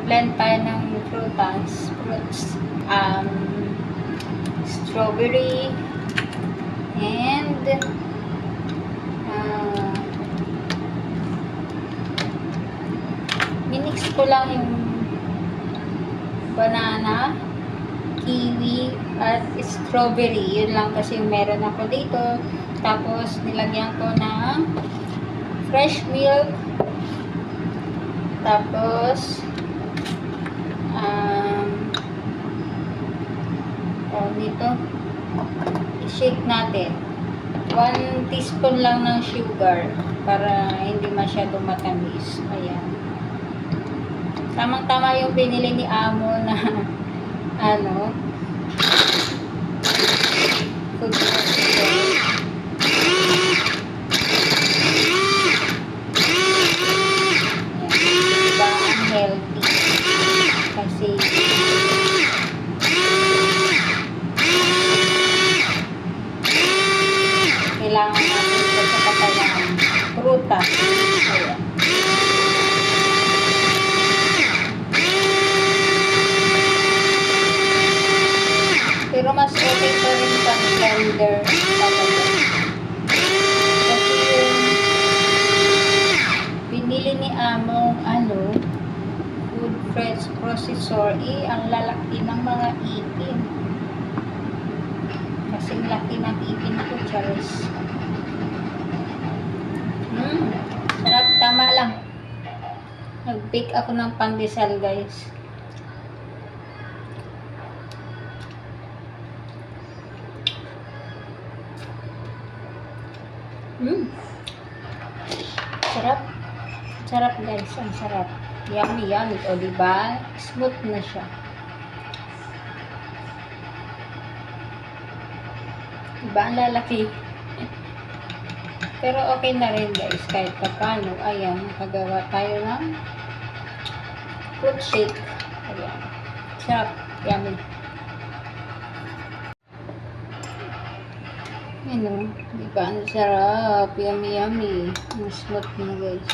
Blend tayo ng fruits. Strawberry and minix ko lang yung banana, kiwi, at strawberry. Yun lang kasi yung meron ako dito. Tapos, nilagyan ko ng fresh milk. Tapos, dito, i-shake natin. 1 teaspoon lang ng sugar para hindi masyadong matamis. Ayan. Tamang-tama yung binili ni Amo na food processor. Diba ang healthy? Kasi kailangan natin ito sa katawan. Prutas. Ayan. Pero mas okay pa rin sa blender. Kasi yung binili ni Among food processor, ang lalaki ng mga ipin. Kasing laki ng ipin ko, Charles. Sarap, tama lang. Nag-bake ako ng pandesal, guys. Sarap. Sarap, guys. Ang sarap. Yummy, yummy. O, diba? Smooth na siya. Diba? Ang lalaki. Pero okay na rin, guys. Kahit paano. Ayan. Nakagawa tayo ng fruit shake. Ayan. Sarap. Yummy. Diba? Ang sarap. Yummy, yummy. Ang smooth na, guys.